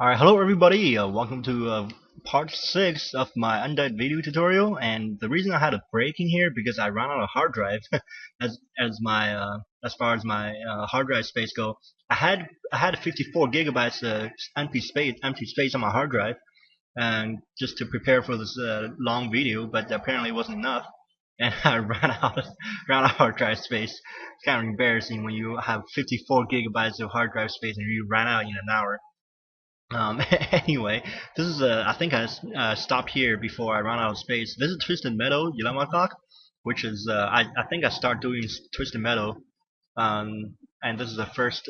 Alright, hello everybody, welcome to part 6 of my Undead video tutorial, and the reason I had a break in here because I ran out of hard drive. As far as my hard drive space go, I had 54 gigabytes empty space on my hard drive, and just to prepare for this long video, but apparently it wasn't enough, and I ran out of hard drive space. It's kind of embarrassing when you have 54 gigabytes of hard drive space and you ran out in an hour. Anyway, this is I think I stopped here before I run out of space. This is Twisted Meadow Yellow Clock, which is I think I start doing Twisted Meadow, and this is the first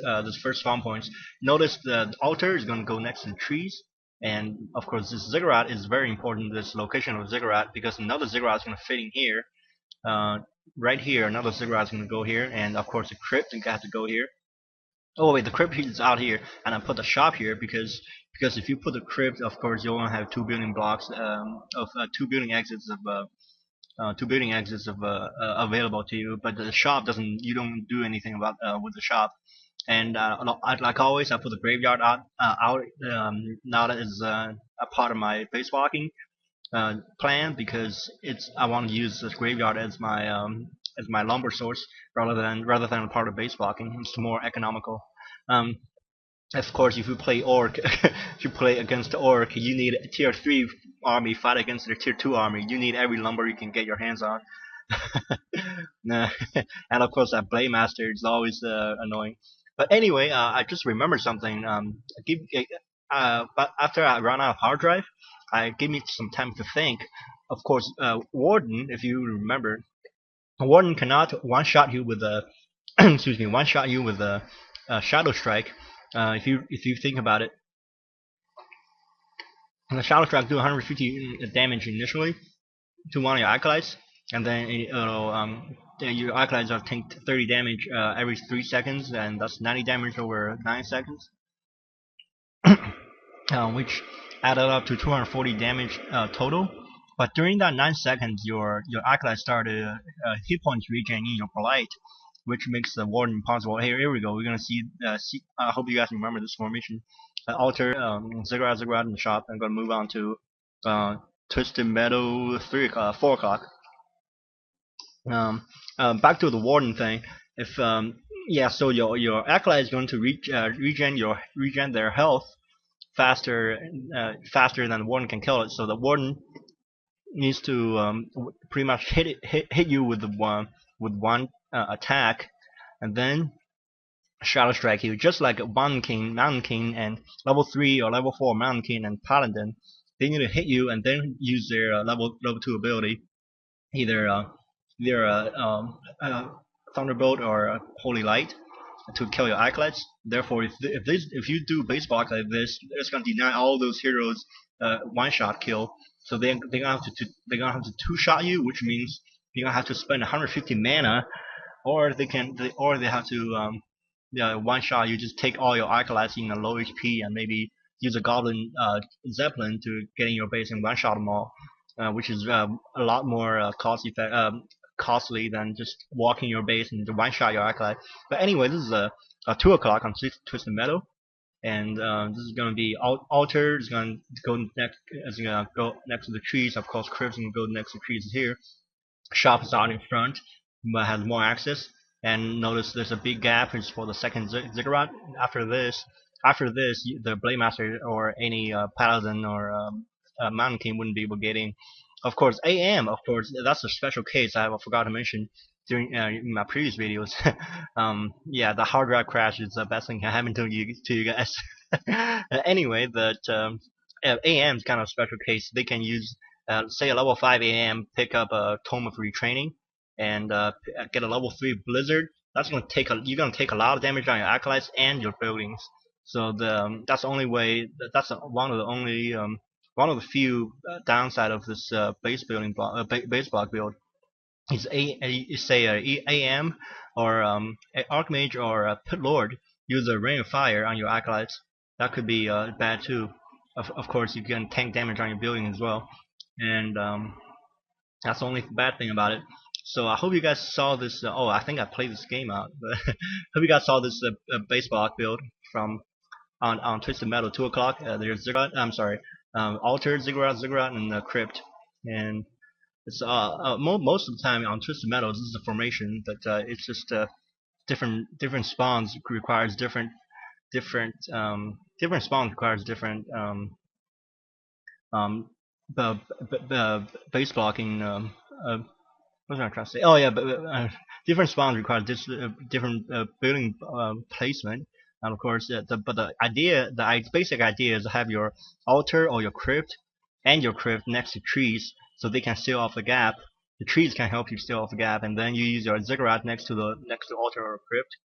spawn points. Notice the altar is going to go next to the trees, and of course this ziggurat is very important. This location of ziggurat because another ziggurat is going to fit in here, uh, right here. Another ziggurat is going to go here, and of course the crypt has to go here. Oh wait, the crypt is out here, and I put the shop here because if you put the crypt, of course you only have two building blocks of two building exits of available to you. But the shop doesn't. You don't do anything about with the shop. And like always, I put the graveyard out. Now that is a part of my base walking plan because it's I want to use this graveyard as my lumber source rather than a part of base blocking. It's more economical. Um, of course, if you play orc, if you play against the orc, you need a tier 3 army fight against the tier 2 army. You need every lumber you can get your hands on. Nah. And of course, that blade master is always annoying. But anyway, I just remembered something. But after I ran out of hard drive, I gave me some time to think. Of course, Warden, if you remember, Warden cannot one-shot you with a excuse me, one-shot you with a Shadow Strike. If you think about it, and the Shadow Strike do 150 damage initially to one of your acolytes, and then your acolytes are take 30 damage every 3 seconds, and that's 90 damage over 9 seconds, which added up to 240 damage total. But during that 9 seconds, your acolyte started hit points regaining your polite, which makes the warden impossible. Here we go. We're gonna see. I hope you guys remember this formation. Altar, ziggurat, in the shop. I'm gonna move on to Twisted Meadow 4 o'clock. Back to the warden thing. If yeah, so your acolyte is going to regen their health faster than the warden can kill it. So the warden needs to pretty much hit you with one attack, and then Shadow Strike you, just like Mountain King, and level 3 or level 4 Mountain King and Paladin. They need to hit you and then use their level 2 ability, either Thunderbolt or Holy Light, to kill your acolytes. Therefore, if you do base block like this, it's gonna deny all those heroes one shot kill. So they're gonna have to two shot you, which means you're gonna have to spend 150 mana, or they have to yeah, one shot you. Just take all your acolytes in a low HP and maybe use a goblin zeppelin to get in your base and one shot them all, which is a lot more costly than just walking your base and one shot your acolyte. But anyway, this is a 2 o'clock on Twisted Meadow, and this is gonna be altar is gonna go next. Is gonna go next to the trees. Of course, Crib's gonna go next to the trees here. Shop is out in front, but has more access. And notice there's a big gap is for the second ziggurat. After this, the Blade Master or any Paladin or Mountain King wouldn't be able to get in. Of course, AM. Of course, that's a special case I forgot to mention during in my previous videos. Yeah, the hard drive crash is the best thing that happened to you guys. Anyway, that AM is kind of a special case. They can use say a level 5 AM, pick up a Tome of Retraining, and get a level 3 Blizzard. You're gonna take a lot of damage on your acolytes and your buildings. So that's the only way. That's one of the few downside of this base block build. Is say AM or Archmage or Pit Lord use a Rain of Fire on your acolytes. That could be bad too. Of course, you can tank damage on your building as well, and that's the only bad thing about it. So I hope you guys saw this. I think I played this game out, but hope you guys saw this base block build from on Twisted Metal 2 o'clock. There's Ziggurat. I'm sorry, Altar, Ziggurat, and Crypt. And it's most of the time on Twisted Metal this is a formation, but it's just different spawns requires different spawns requires different um, the base blocking. What was I trying to say? Oh yeah, but different spawns require different building placement, and of course, the idea, the basic idea is to have your altar or your crypt and your crypt next to trees, so they can seal off the gap. The trees can help you seal off the gap, and then you use your ziggurat next to the altar or crypt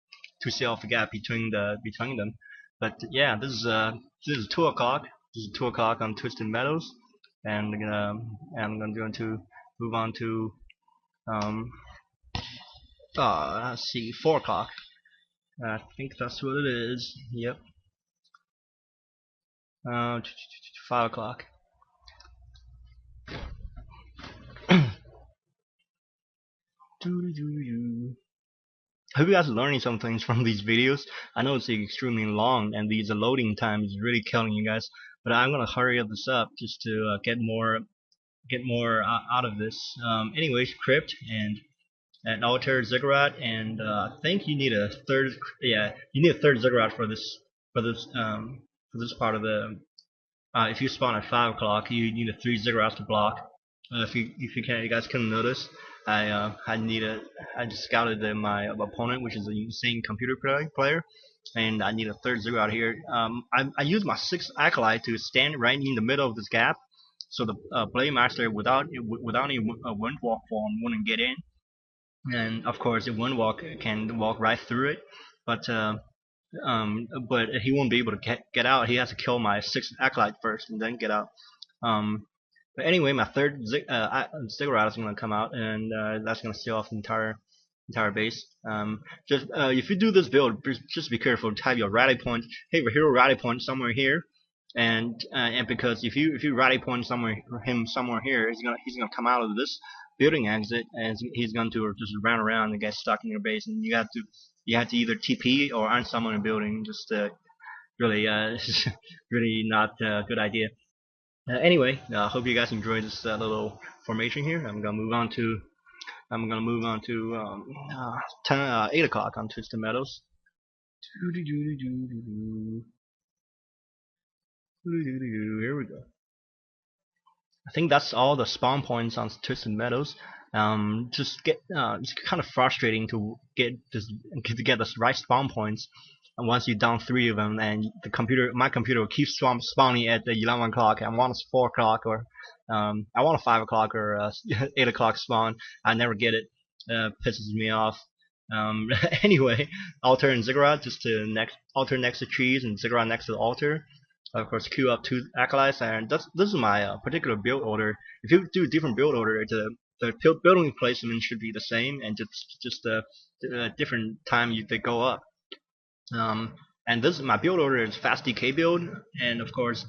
to seal off the gap between them. But yeah, this is 2 o'clock. This is 2 o'clock on Twisted Meadows, and I'm going to move on to um, let's see, 4 o'clock. I think that's what it is. Yep. 5 o'clock. I hope you guys are learning some things from these videos. I know it's extremely long, and these loading time is really killing you guys. But I'm gonna hurry up this up just to get more out of this. Anyways, crypt and an altar ziggurat, and I think you need a third. Yeah, you need a third ziggurat for this part of the. If you spawn at 5 o'clock, you need a 3 ziggurats to block. If you guys couldn't notice, I just scouted my opponent, which is an insane computer player, and I need a third ziggurat here. I use my 6 acolyte to stand right in the middle of this gap, so the blade master without any wind walk form wouldn't get in, and of course, if wind walk can walk right through it, but but he won't be able to get out. He has to kill my 6 acolyte first and then get out. Um, but anyway, my third ziggurat is going to come out, and that's going to seal off the entire base. Just if you do this build, just be careful to have your rally point, have your hero rally point somewhere here, and because if you rally point somewhere here, he's gonna come out of this building exit, and he's going to just run around and get stuck in your base, and you have to either TP or unsummon a building. Just really really not a good idea. Anyway, I hope you guys enjoyed this little formation here. I'm gonna move on to 8 o'clock on Twisted Meadows. Here we go. I think that's all the spawn points on Twisted Meadows. It's kind of frustrating to get the right spawn points. And once you down 3 of them, and my computer will keep spawning at the 11 o'clock. I want a 4 o'clock, or I want a 5 o'clock or 8 o'clock spawn. I never get it. Pisses me off. Anyway, altar and ziggurat altar next to trees and ziggurat next to the altar. Of course, queue up 2 acolytes, and this is my particular build order. If you do a different build order, the building placement should be the same, and just a different time they go up. And this my build order is fast DK build, and of course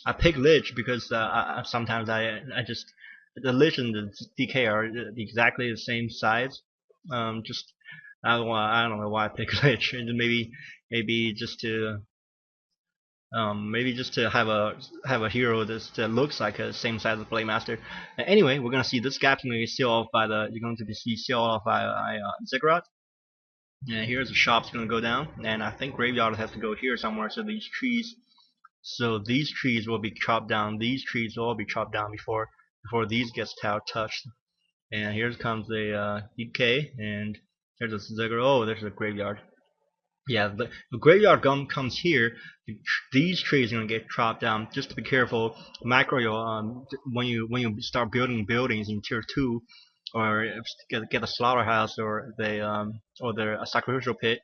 I pick Lich because sometimes the Lich and the DK are exactly the same size. Just I don't know why I pick Lich, and maybe just to have a hero that looks like the same size as Blade Master. Anyway, we're gonna see this gap's gonna be sealed off by Ziggurat. And here's the shop's gonna go down, and I think graveyard has to go here somewhere. So these trees will be chopped down. These trees will all be chopped down before these gets touched. And here comes the DK, and there's a Ziggurat. Oh, there's a graveyard. Yeah, the graveyard gum comes here. These trees are gonna get chopped down. Just to be careful, macro when you start building buildings in tier 2, or get a slaughterhouse or a sacrificial pit.